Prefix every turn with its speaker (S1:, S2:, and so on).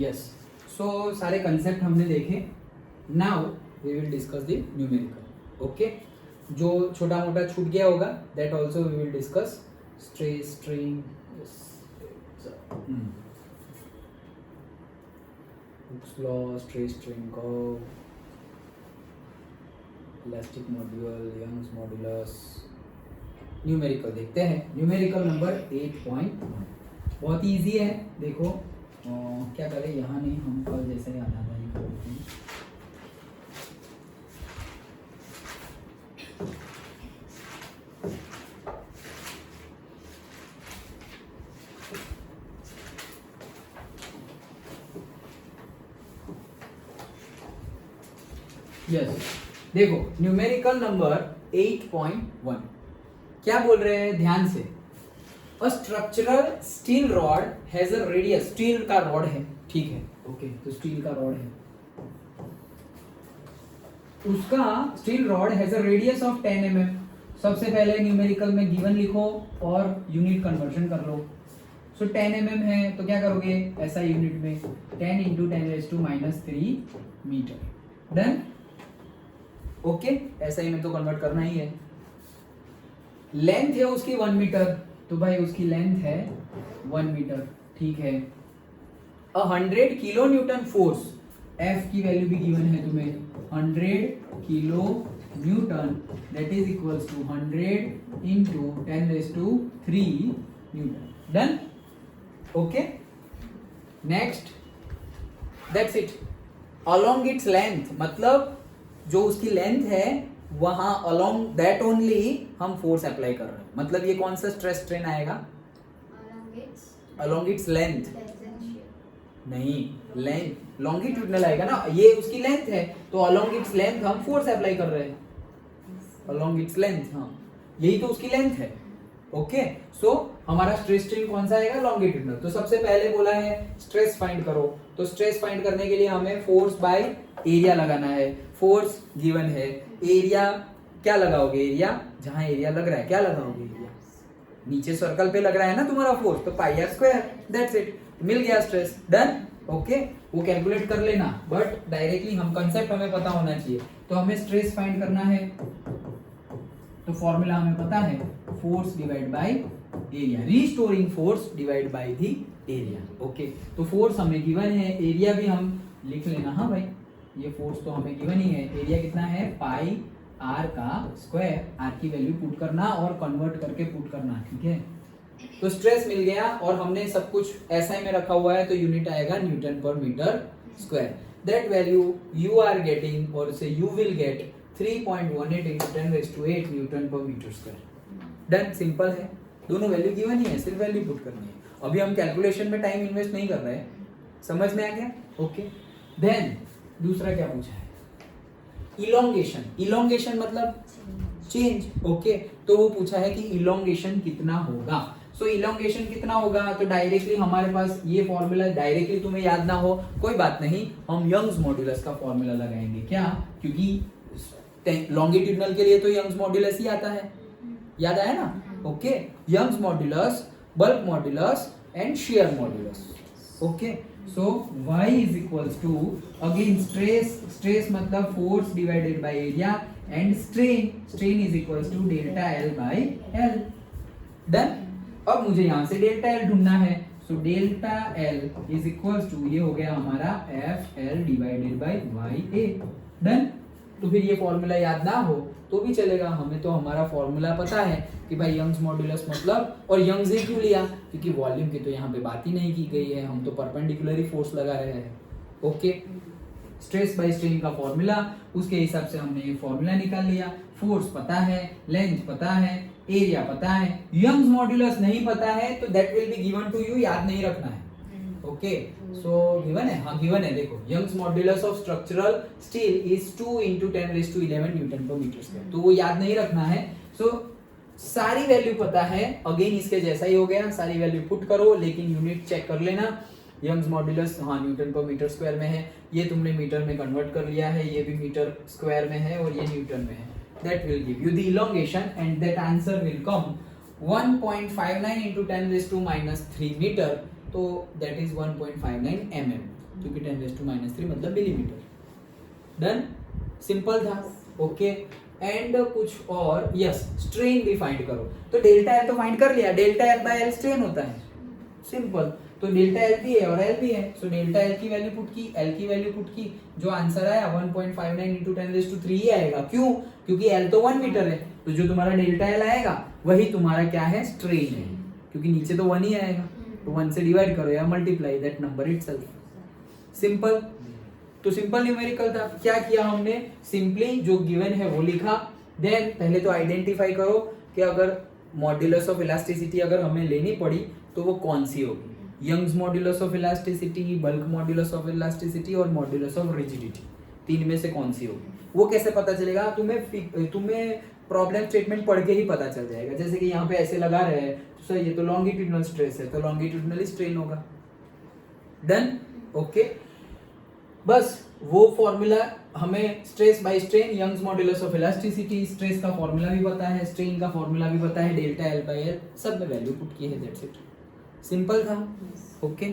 S1: Yes, सो सारे concept हमने देखे. Now we will discuss the numerical. Okay, जो छोटा मोटा छूट गया होगा that also we will discuss. Stress strain, Hooke's law, stress strain curve, elastic module, Young's modulus. Numerical देखते हैं. न्यूमेरिकल नंबर 8.1 बहुत इजी है. देखो क्या करें, यहाँ नहीं, हम कल जैसे ही आधा ही करते हैं. यस, देखो न्यूमेरिकल नंबर 8.1 क्या बोल रहे हैं, ध्यान से. A structural steel rod has a radius. Steel का रॉड है, ठीक है. ओके, तो स्टील का रॉड है, उसका steel rod has a radius of 10 mm. सबसे पहले न्यूमेरिकल में गिवन लिखो और यूनिट कन्वर्जन कर लो. सो 10 mm है तो क्या करोगे, ऐसा यूनिट में 10 इंटू 10⁻³ मीटर. डन. ओके, ऐसा ही में तो कन्वर्ट करना ही है. लेंथ है उसकी 1 मीटर, तो भाई उसकी लेंथ है 1 मीटर, ठीक है. 100 किलो न्यूटन फोर्स, एफ की वैल्यू भी गिवन है तुम्हें, 100 kilo newton, that is equals to 100 into 10⁻³ newton. Done. Okay, next, that's it. Along its length, मतलब जो उसकी लेंथ है वहां अलोंग दैट ओनली हम फोर्स अप्लाई कर रहे हैं. मतलब ये कौन सा स्ट्रेस स्ट्रेन आएगा, अलोंग इट्स लेंथ. नहीं, लेंथ लॉन्गिट्यूडनल आएगा ना, ये उसकी लेंथ है तो अलोंग इट्स लेंथ हम फोर्स अप्लाई कर रहे हैं. अलोंग इट्स लेंथ, हाँ यही तो उसकी लेंथ है. ओके, सो हमारा स्ट्रेस स्ट्रेन कौन सा आएगा, लॉन्गिट्यूडनल. तो सबसे पहले बोला है स्ट्रेस फाइंड करो, तो स्ट्रेस फाइंड करने के लिए हमें फोर्स बाय एरिया लगाना है. फोर्स गिवन है, एरिया क्या लगाओगे, एरिया जहां एरिया लग रहा है क्या लगाओगे, एरिया नीचे सर्कल पे लग रहा है ना तुम्हारा फोर्स, तो πr². दैट्स इट, मिल गया स्ट्रेस. डन. ओके, वो कैलकुलेट कर लेना, बट डायरेक्टली हम कंसेप्ट हमें पता होना चाहिए. तो हमें स्ट्रेस फाइंड करना है, तो फॉर्मूला हमें पता है, force divide by area, restoring force divide by the area. Okay, तो फोर्स हमें गिवन है, एरिया भी हम लिख लेना. हाँ भाई, ये फोर्स तो हमें गिवन ही है. एरिया कितना है, πr का स्क्वायर, आर की वैल्यू पुट करना और कन्वर्ट करके पुट करना, ठीक है. तो स्ट्रेस मिल गया और हमने सब कुछ SI में रखा हुआ है, तो यूनिट आएगा न्यूटन पर metre square. That value you are getting, और से you will get 3.18 into 10⁸ newton पर मीटर स्क्वायर. डन. सिंपल है, दोनों वैल्यू गिवन ही है, सिर्फ वैल्यू पुट करनी है. अभी हम कैलकुलेशन में टाइम इन्वेस्ट नहीं कर रहे हैं. समझ में आ गया. ओके, देन दूसरा क्या पूछा है, इलोंगेशन. इलोंगेशन मतलब चेंज. ओके, तो वो पूछा है कि इलोंगेशन कितना होगा. सो इलोंगेशन कितना होगा, तो डायरेक्टली हमारे पास ये फॉर्मूला, डायरेक्टली तुम्हें याद ना हो कोई बात नहीं, हम यंग्स मॉड्यूलस का फॉर्मूला लगाएंगे. क्या, क्योंकि लॉन्गिट्यूडनल के लिए तो यंग्स मॉड्यूलस ही आता है, याद आया ना. Okay, Young's modulus, bulk modulus and shear modulus. Okay, so y is equals to again stress मतलब force divided by area, and strain is equals to delta L by L. Done. अब मुझे यहाँ से डेल्टा L ढूंढना है, so delta L is equals to, ये हो गया हमारा FL divided by YA. Done. तो फिर ये फॉर्मूला याद ना हो तो भी चलेगा, हमें तो हमारा फॉर्मूला पता है कि भाई यंग्स मॉड्यूलस मतलब, और यंग्स ही क्यों लिया, क्योंकि वॉल्यूम की तो यहाँ पे बात ही नहीं की गई है, हम तो परपेंडिकुलर फोर्स लगा रहे हैं. ओके, स्ट्रेस बाय स्ट्रेन का फॉर्मूला, उसके हिसाब से हमने ये फॉर्मूला निकाल लिया. फोर्स पता है, लेंथ पता है, एरिया पता है, यंग्स मॉड्यूलस नहीं पता है तो that will be given to you, याद नहीं रखना है. ओके, सो गिवन है, हाँ गिवन है. देखो, Young's modulus of structural steel is 2 into 10⁻11 newton पर मीटर स्क्वायर, तो वो याद नहीं रखना है. सो सारी वैल्यू पता है, अगेन इसके जैसा ही हो गया, सारी वैल्यू पुट करो, लेकिन यूनिट चेक कर लेना. यंग्स मॉड्यूलस हाँ न्यूटन पर मीटर स्क्वायर में है, ये तुमने मीटर में कन्वर्ट कर लिया है, ये भी मीटर स्क्वायर में है और ये न्यूटन में है. That will give you the elongation and that answer will come 1.59 into 10⁻³ metre तो दैट इज 1.59 mm, क्योंकि 10⁻³ मतलब मिलीमीटर। डन, सिंपल था। ओके, एंड कुछ और, यस, स्ट्रेन भी फाइंड करो। तो डेल्टा एल तो फाइंड कर लिया, delta L by L strain होता है, सिंपल। तो डेल्टा एल भी है और एल भी है, सो डेल्टा एल की वैल्यू पुट की, एल की वैल्यू पुट की, जो आंसर आया 1.59 × 10⁻³ ही आएगा। क्यों? क्योंकि एल तो 1 मीटर है, तो जो तुम्हारा डेल्टा एल आएगा वही तुम्हारा क्या है, स्ट्रेन है, क्योंकि नीचे तो 1 ही आएगा, तो 1 से डिवाइड करो या multiply that number itself. Simple. तो सिंपल न्यूमेरिकल था। क्या किया हमने, सिंपली जो गिवन है वो लिखा। देन पहले तो आइडेंटिफाई करो कि अगर मॉड्यूलस ऑफ इलास्टिसिटी अगर हमें लेनी पड़ी तो वो कौन सी होगी, Young's modulus of elasticity, bulk modulus of elasticity और मॉड्यूलस ऑफ रिजिडिटी, तीन में से कौन सी होगी। वो कैसे पता चलेगा, तुम्हें प्रॉब्लम स्टेटमेंट पढ़ के ही पता चल जाएगा। जैसे कि यहाँ पे ऐसे लगा रहे हैं, तो सर ये तो लॉन्गिट्यूडिनल स्ट्रेस है, तो लॉन्गिट्यूडिनल स्ट्रेन होगा। Done, okay. बस वो फॉर्मूला हमें, stress by strain, Young's modulus of elasticity, stress का फॉर्मूला भी पता है, स्ट्रेन का फॉर्मूला भी पता है, डेल्टा एल बाय एल सब में वैल्यू पुट की है, दैट्स इट। सिंपल था। ओके।